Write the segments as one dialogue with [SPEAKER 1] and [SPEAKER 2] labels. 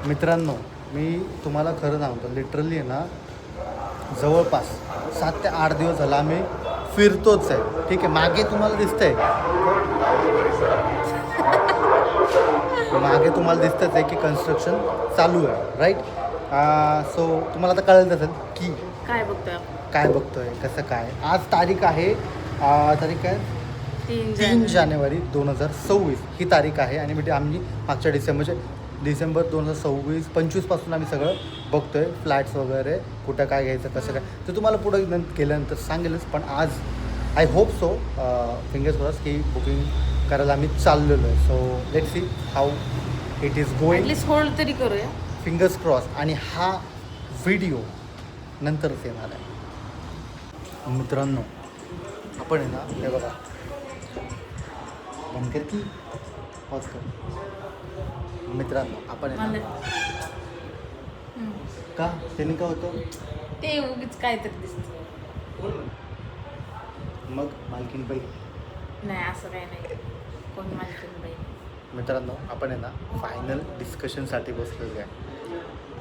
[SPEAKER 1] मित्रांनो, मी तुम्हाला खरं सांगतो, लिटरली आहे ना, जवळपास 7 ते 8 दिवस झाला आम्ही फिरतोच आहे. ठीक आहे, मागे तुम्हाला दिसतंय दिसतंच आहे की कन्स्ट्रक्शन चालू आहे, राईट. सो तुम्हाला आता कळलं असेल की काय बघतोय, कसं काय. आज तारीख आहे तारीख आहे 3 जानेवारी 2026 ही तारीख आहे. आणि म्हणजे आम्ही मागच्या डिसेंबर 2025 पासून आम्ही सगळं बघतोय, फ्लॅट्स वगैरे कुठं काय घ्यायचं कसं काय ते तुम्हाला पुढं केल्यानंतर सांगेलच. पण आज I hope so, fingers cross की बुकिंग करायला आम्ही चाललेलो आहे. So let's see how it is going.
[SPEAKER 2] Hold तरी करूया,
[SPEAKER 1] फिंगर्स क्रॉस. आणि हा व्हिडिओ नंतरच येणार आहे. मित्रांनो, आपण आहे ना, हे बघा, बंद कर की पॉज कर. मित्रांनो, आपण आहे ना, का त्यांनी काय होतं
[SPEAKER 2] ते उगीच काहीतरी दिसत.
[SPEAKER 1] मग मालकीन बाई.
[SPEAKER 2] नाही असं काही नाही, कोण मालकीन बाई.
[SPEAKER 1] मित्रांनो, आपण आहे ना फायनल डिस्कशनसाठी बसलेलो आहे.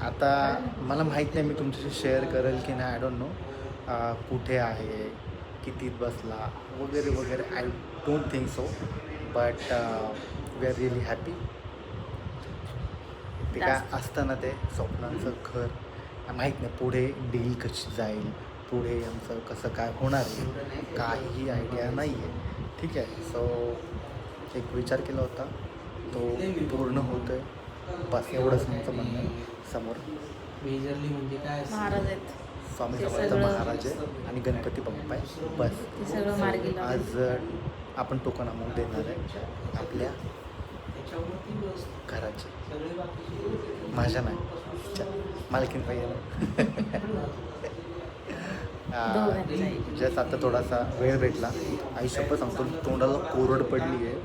[SPEAKER 1] आता मला माहीत नाही मी तुमच्याशी शेअर करेल की नाही, आय डोंट नो. कुठे आहे, कितीत बसला वगैरे वगैरे, I don't think so. But we are really happy. ते काय असतं ना, ते स्वप्नांचं घर. माहीत नाही पुढे डील कशी जाईल, पुढे आमचं कसं काय होणार आहे, काहीही आयडिया नाही आहे. ठीक आहे. सो एक विचार केला होता, तो पूर्ण होतो आहे. बस एवढंच आमचं म्हणणं आहे. समोर
[SPEAKER 3] मेजरली म्हणजे काय
[SPEAKER 2] महाराज आहेत,
[SPEAKER 1] स्वामी
[SPEAKER 2] ते
[SPEAKER 1] समर्थ
[SPEAKER 2] सगळं-
[SPEAKER 1] महाराज आहे आणि गणपती बाप्पा आहे. बस
[SPEAKER 2] ते सगळं मार्गी लावलं.
[SPEAKER 1] आज आपण टोकन अमाऊंट देणार आहे आपल्या
[SPEAKER 3] त्याच्यावरती
[SPEAKER 1] घराची.
[SPEAKER 3] सगळे बाकीचे
[SPEAKER 1] माझ्या नाही, मालकीन पाहिजे. जस्ट आता थोडासा वेळ भेटला. आयुष्यभर सांगतो, तोंडाला कोरड पडली आहे.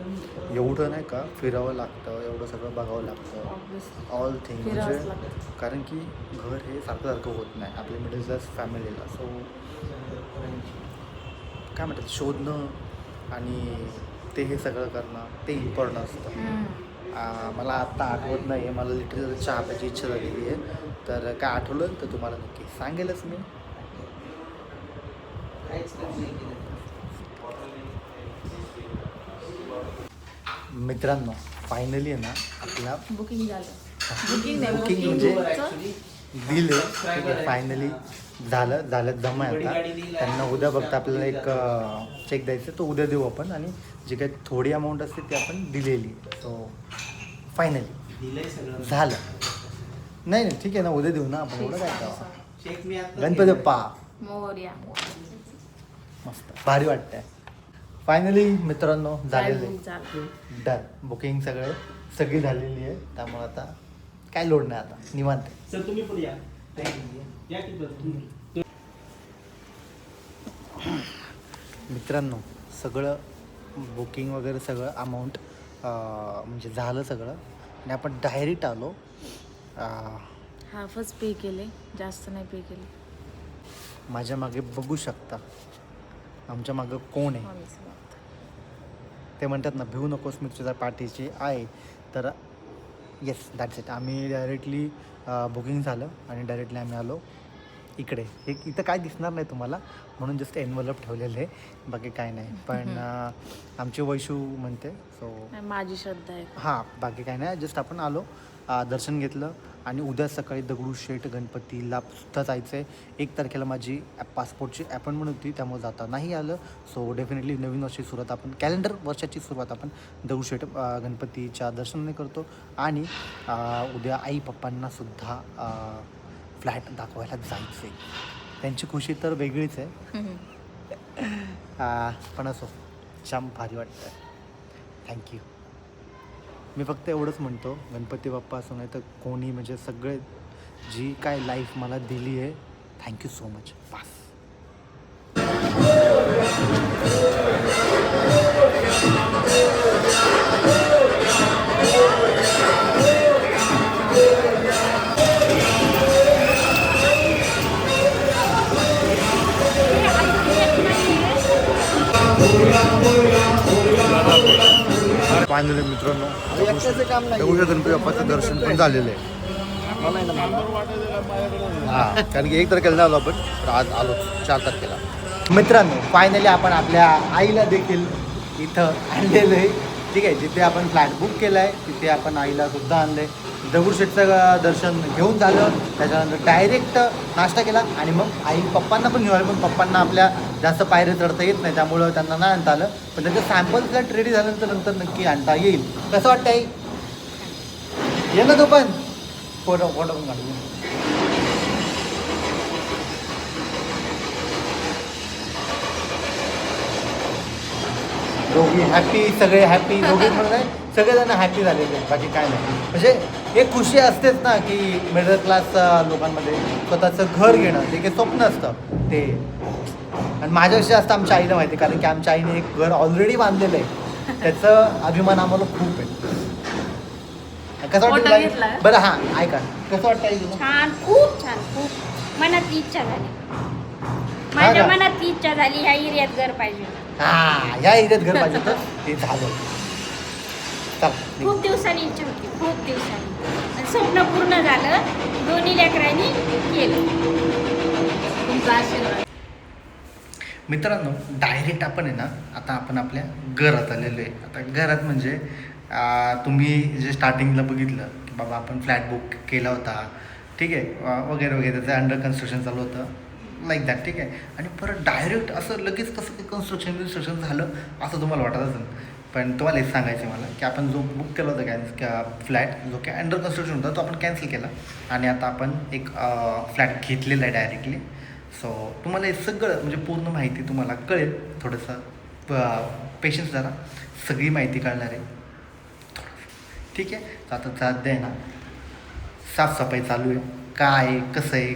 [SPEAKER 1] एवढं नाही का फिरावं लागतं, एवढं सगळं बघावं लागतं, ऑल थिंग. म्हणजे कारण की घर हे सारखं होत नाही आपल्या मिडल क्लास फॅमिलीला. सो काय म्हणतात, शोधणं आणि ते हे सगळं करणं ते इम्पॉर्टंट असतं. मला आत्ता आठवत नाही आहे, मला लिटरली चहा प्यायची इच्छा झालेली आहे. तर काय आठवलं तर तुम्हाला नक्की सांगेलच मी. मित्रांनो, फायनली आहे ना आपला
[SPEAKER 2] बुकिंग झालं.
[SPEAKER 1] बुकिंग म्हणजे दिले. फायनली झालं जमा आहे. आता त्यांना उद्या बघता आपल्याला एक चेक द्यायचं, तो उद्या देऊ आपण. आणि जी काही थोडी अमाऊंट असते ती आपण दिलेली. सो फायनली झालं. नाही ठीक आहे ना, उद्या देऊ ना आपण. एवढं काय करावं.
[SPEAKER 3] चेक मी आता
[SPEAKER 1] गणपती बाप्पा
[SPEAKER 2] मोरया.
[SPEAKER 1] मस्त भारी वाटतंय. फायनली मित्रांनो झालेलं
[SPEAKER 2] बुक झालं.
[SPEAKER 1] डन. बुकिंग सगळी झालेली आहे. त्यामुळे आता काय लोड नाही, आता निवांत आहे.
[SPEAKER 3] सर तुम्ही पण या या की बरं.
[SPEAKER 1] मित्रांनो, सगळं बुकिंग वगैरे सगळं अमाऊंट म्हणजे झालं सगळं. आणि आपण डायरेक्ट आलो.
[SPEAKER 2] हाफच पे केले, जास्त नाही पे केले.
[SPEAKER 1] माझ्या मागे बघू शकता आमच्या मागं कोण आहे. ते म्हणतात ना, भिवू नकोस मिरचीच्या पाठीची आहे. तर येस, दॅट्स इट. आम्ही डायरेक्टली बुकिंग झालं आणि डायरेक्टली आम्ही आलो इकडे. इथं काय दिसणार नाही तुम्हाला, म्हणून जस्ट एनवलप ठेवलेलं आहे, बाकी काय नाही. पण आमची वैशू म्हणते. सो
[SPEAKER 2] माझी श्रद्धा आहे.
[SPEAKER 1] हां, बाकी काय नाही. जस्ट आपण आलो, दर्शन घेतलं. आणि उद्या सकाळी दगडूशेठ गणपतीला सुद्धा जायचं आहे. 1 तारखेला माझी पासपोर्टची अपॉइंटमेंट होती, त्यामुळे जाता नाही आलं. सो डेफिनेटली नवीन वर्षाची सुरुवात आपण, कॅलेंडर वर्षाची सुरुवात आपण दगडूशेठ गणपतीच्या दर्शनाने करतो. आणि उद्या आई पप्पांना सुद्धा फ्लॅट दाखवायला जायचं आहे. त्यांची खुशी तर वेगळीच आहे. पण असो, छान भारी वाटतं आहे. थँक्यू. मी फक्त एवढंच म्हणतो, गणपती बाप्पा असं नाही तर कोणी, म्हणजे सगळे जी काय लाईफ मला दिली आहे, thank you so much. Pass. Finally मित्रांनो, दगडूशेठ गणपती बाप्पाचं दर्शन पण झालेलं आहे. हां, कारण की 1 तारखेला आलो आपण, तर आज आलो 4 तारखेला. मित्रांनो, फायनली आपण आपल्या आईला देखील इथं आणलेलं आहे. ठीक आहे, जिथे आपण फ्लॅट बुक केला आहे तिथे आपण आईला सुद्धा आणलं आहे. दगडूशेठचं दर्शन घेऊन झालं, त्याच्यानंतर डायरेक्ट नाश्ता केला आणि मग आई पप्पांना पण घेऊन आले. पण पप्पांना आपल्या जास्त पायऱ्या चढता येत नाही, त्यामुळं त्यांना नाही आणता आलं. पण त्याचं सॅम्पल फ्लॅट रेडी झाल्यानंतर नंतर नक्की आणता येईल. कसं वाटतं आई? ये ना तो पण फोटो पण काढू. दोघी हॅपी, सगळे हॅपी, दोघे म्हणून नाही, सगळेजण हॅपी झालेले आहेत, बाकी काय नाही. म्हणजे एक खुशी असतेच ना की मिडल क्लास लोकांमध्ये स्वतःचं घर घेणं ते काही स्वप्न असतं ते. आणि माझ्यापेक्षा जास्त आमच्या आईला माहिती, कारण की आमच्या आईने एक घर ऑलरेडी बांधलेलं आहे, त्याचं अभिमान आम्हाला खूप आहे. कसं वाटतं बरं? हां, ऐका, कसं वाटतं आई तुला?
[SPEAKER 4] छान, खूप छान, खूप मनात इच्छा झाली. माझ्या मनात इच्छा झाली ह्या एरियात घर पाहिजे.
[SPEAKER 1] हां, या एरियात घर पाहिजे तर ते झालं.
[SPEAKER 4] खूप दिवसांनी इच्छा होती, खूप दिवसांनी, आणि स्वप्न पूर्ण झालं. दोन्ही लेकरांनी केलं.
[SPEAKER 2] तुमचा आशीर्वाद.
[SPEAKER 1] मित्रांनो, डायरेक्ट आपण आहे ना, आता आपण आपल्या घरात आलेलो आहे. आता घरात म्हणजे तुम्ही जे स्टार्टिंगला बघितलं की बाबा आपण फ्लॅट बुक केला होता, ठीक आहे, वगैरे वगैरे, त्याचं अंडर कन्स्ट्रक्शन चालू होतं, लाईक दॅट. ठीक आहे, आणि परत डायरेक्ट असं लगेच कसं काही कन्स्ट्रक्शन झालं असं तुम्हाला वाटत असेल. पण तुम्हाला हेच सांगायचं मला की आपण जो बुक केला होता फ्लॅट, जो की अंडर कन्स्ट्रक्शन होता, तो आपण कॅन्सल केला आणि आता आपण एक फ्लॅट घेतलेला आहे डायरेक्टली. सो तुम्हाला हे सगळं म्हणजे पूर्ण माहिती तुम्हाला कळेल. थोडंसं पेशन्स जरा, सगळी माहिती कळणार आहे. ठीक आहे, तर आता सध्या आहे ना साफसफाई चालू आहे. काय आहे, कसं आहे,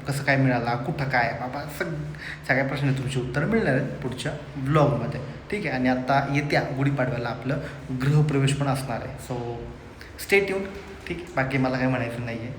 [SPEAKER 1] कसं काय मिळाला, कुठं काय बाबा, सगळ्या प्रश्नांची तुमची उत्तरं मिळणार आहेत पुढच्या ब्लॉगमध्ये. ठीक आहे, आणि आता येत्या गुढीपाडव्याला आपलं गृहप्रवेश पण असणार आहे. So stay tune. ठीक आहे, बाकी मला काय म्हणायचं नाही आहे.